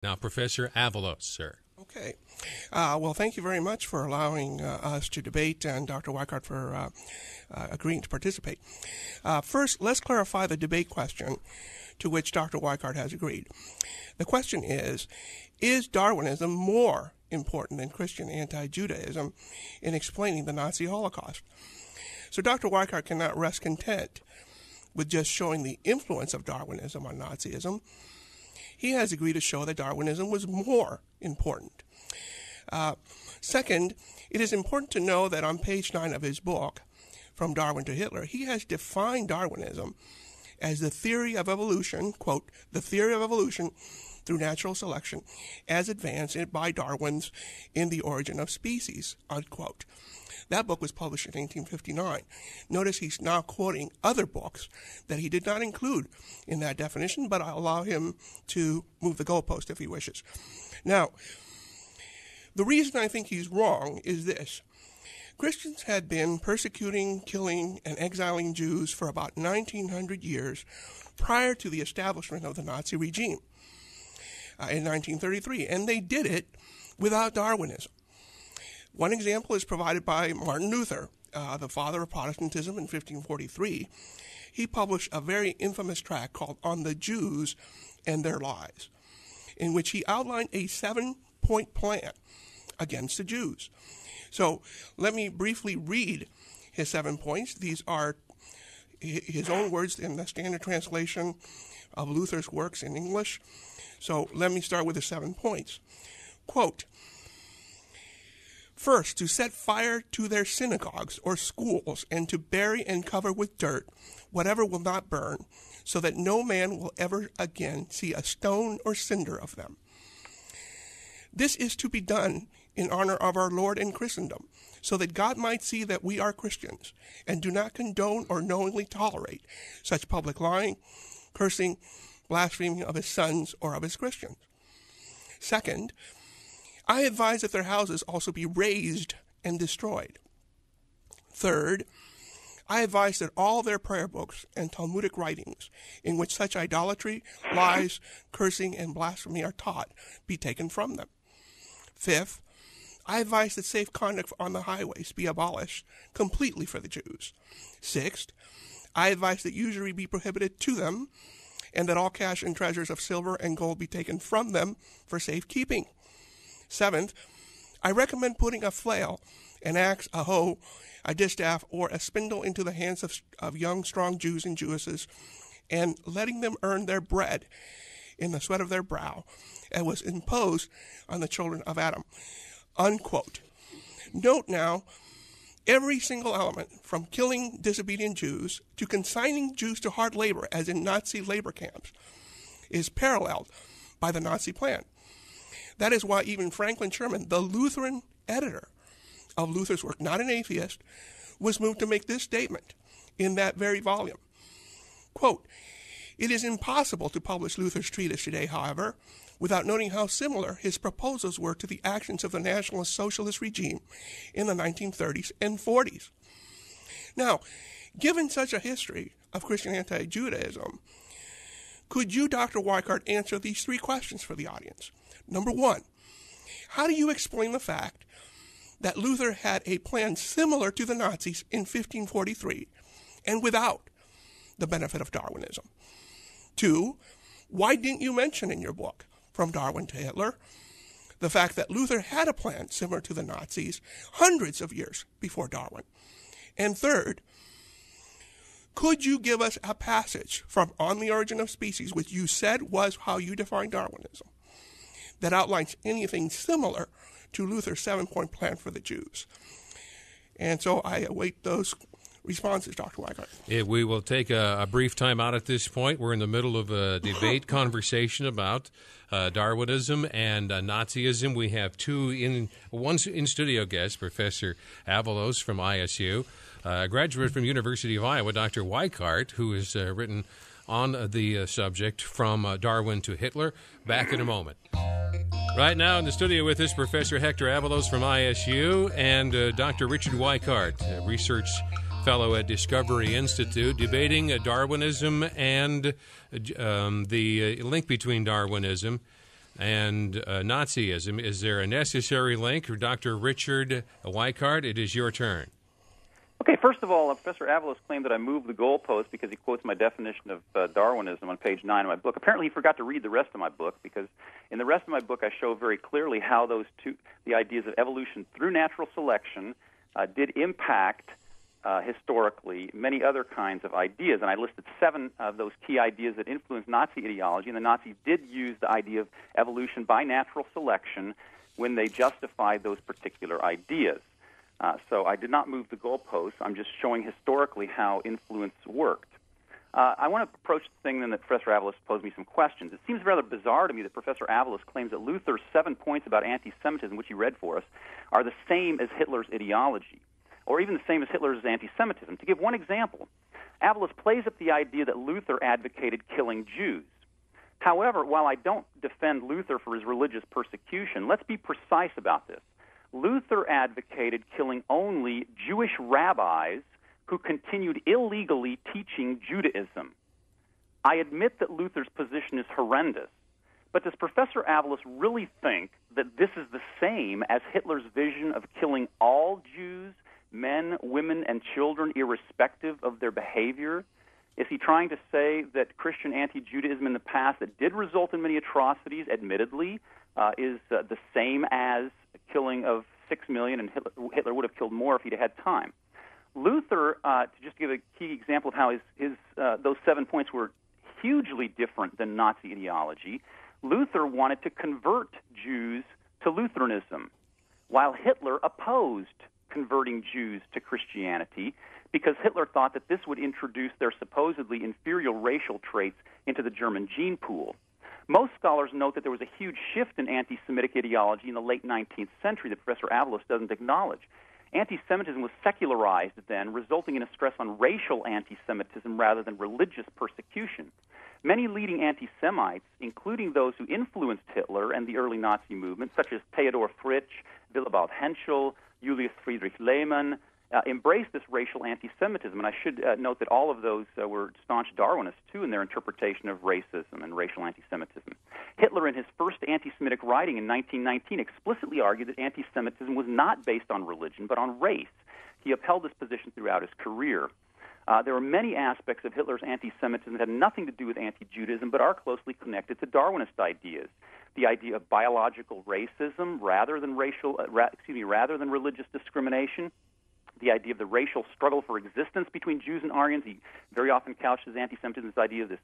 Now, Professor Avalos, sir. Okay. Well, thank you very much for allowing us to debate, and Dr. Weikart for agreeing to participate. First, let's clarify the debate question to which Dr. Weikart has agreed. The question is Darwinism more important than Christian anti-Judaism in explaining the Nazi Holocaust? So Dr. Weikart cannot rest content with just showing the influence of Darwinism on Nazism. He has agreed to show that Darwinism was more important. Second, it is important to know that on page 9 of his book, From Darwin to Hitler, he has defined Darwinism as the theory of evolution, quote, the theory of evolution through natural selection as advanced by Darwin's In the Origin of Species, unquote. That book was published in 1859. Notice he's now quoting other books that he did not include in that definition, but I'll allow him to move the goalpost if he wishes. Now, the reason I think he's wrong is this. Christians had been persecuting, killing, and exiling Jews for about 1900 years prior to the establishment of the Nazi regime in 1933, and they did it without Darwinism. One example is provided by Martin Luther, the father of Protestantism, in 1543. He published a very infamous tract called On the Jews and Their Lies, in which he outlined a 7-point plan against the Jews. So let me briefly read his 7 points. These are his own words in the standard translation of Luther's works in English. So let me start with the 7 points. Quote, first, to set fire to their synagogues or schools and to bury and cover with dirt whatever will not burn, so that no man will ever again see a stone or cinder of them. This is to be done in honor of our Lord and Christendom, so that God might see that we are Christians and do not condone or knowingly tolerate such public lying, cursing, blaspheming of his sons or of his Christians. Second, I advise that their houses also be razed and destroyed. Third, I advise that all their prayer books and Talmudic writings in which such idolatry, lies, cursing, and blasphemy are taught be taken from them. Fifth, I advise that safe conduct on the highways be abolished completely for the Jews. Sixth, I advise that usury be prohibited to them, and that all cash and treasures of silver and gold be taken from them for safekeeping. Seventh, I recommend putting a flail, an axe, a hoe, a distaff, or a spindle into the hands of young, strong Jews and Jewesses, and letting them earn their bread in the sweat of their brow, as was imposed on the children of Adam, unquote. Note now, every single element, from killing disobedient Jews to consigning Jews to hard labor, as in Nazi labor camps, is paralleled by the Nazi plan. That is why even Franklin Sherman, the Lutheran editor of Luther's work, not an atheist, was moved to make this statement in that very volume. Quote, it is impossible to publish Luther's treatise today, however, without noting how similar his proposals were to the actions of the Nationalist Socialist regime in the 1930s and 40s. Now, given such a history of Christian anti-Judaism, could you, Dr. Weikart, answer these 3 questions for the audience? Number 1, how do you explain the fact that Luther had a plan similar to the Nazis in 1543 and without the benefit of Darwinism? 2, why didn't you mention in your book, From Darwin to Hitler, the fact that Luther had a plan similar to the Nazis hundreds of years before Darwin? And third, could you give us a passage from On the Origin of Species, which you said was how you define Darwinism, that outlines anything similar to Luther's 7-point plan for the Jews? And so I await those responses, Dr. Weikart. We will take a brief time out at this point. We're in the middle of a debate conversation about Darwinism and Nazism. We have one in-studio guest, Professor Avalos from ISU, a graduate from University of Iowa, Dr. Weikart, who has written on the subject From Darwin to Hitler. Back in a moment. Right now in the studio with us, Professor Hector Avalos from ISU and Dr. Richard Weikart, a research fellow at Discovery Institute, debating Darwinism and the link between Darwinism and Nazism. Is there a necessary link? Dr. Richard Weikart, it is your turn. Okay, first of all, Professor Avalos claimed that I moved the goalpost because he quotes my definition of Darwinism on page 9 of my book. Apparently, he forgot to read the rest of my book, because in the rest of my book, I show very clearly how the ideas of evolution through natural selection, did impact historically many other kinds of ideas. And I listed 7 of those key ideas that influenced Nazi ideology, and the Nazis did use the idea of evolution by natural selection when they justified those particular ideas. So I did not move the goalposts. I'm just showing historically how influence worked. I want to approach the thing then that Professor Avalos posed me some questions. It seems rather bizarre to me that Professor Avalos claims that Luther's 7 points about anti-Semitism, which he read for us, are the same as Hitler's ideology, or even the same as Hitler's anti-Semitism. To give one example, Avalos plays up the idea that Luther advocated killing Jews. However, while I don't defend Luther for his religious persecution, let's be precise about this. Luther advocated killing only Jewish rabbis who continued illegally teaching Judaism. I admit that Luther's position is horrendous, but does Professor Avalos really think that this is the same as Hitler's vision of killing all Jews, men, women, and children, irrespective of their behavior? Is he trying to say that Christian anti-Judaism in the past that did result in many atrocities, admittedly, is the same as killing of 6 million, and Hitler would have killed more if he'd had time? Luther, to just give a key example of how those 7 points were hugely different than Nazi ideology, Luther wanted to convert Jews to Lutheranism, while Hitler opposed converting Jews to Christianity because Hitler thought that this would introduce their supposedly inferior racial traits into the German gene pool. Most scholars note that there was a huge shift in anti-Semitic ideology in the late 19th century that Professor Avalos doesn't acknowledge. Anti-Semitism was secularized then, resulting in a stress on racial anti-Semitism rather than religious persecution. Many leading anti-Semites, including those who influenced Hitler and the early Nazi movement, such as Theodor Fritsch, Willibald Henschel, Julius Friedrich Lehmann, embraced this racial anti-Semitism. And I should note that all of those were staunch Darwinists, too, in their interpretation of racism and racial anti-Semitism. Hitler, in his first anti-Semitic writing in 1919, explicitly argued that anti-Semitism was not based on religion, but on race. He upheld this position throughout his career. There were many aspects of Hitler's anti-Semitism that had nothing to do with anti-Judaism, but are closely connected to Darwinist ideas. The idea of biological racism rather than rather than religious discrimination. The idea of the racial struggle for existence between Jews and Aryans. He very often couched his anti-Semitism this idea of this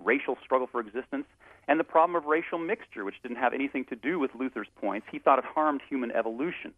racial struggle for existence. And the problem of racial mixture, which didn't have anything to do with Luther's points. He thought it harmed human evolution.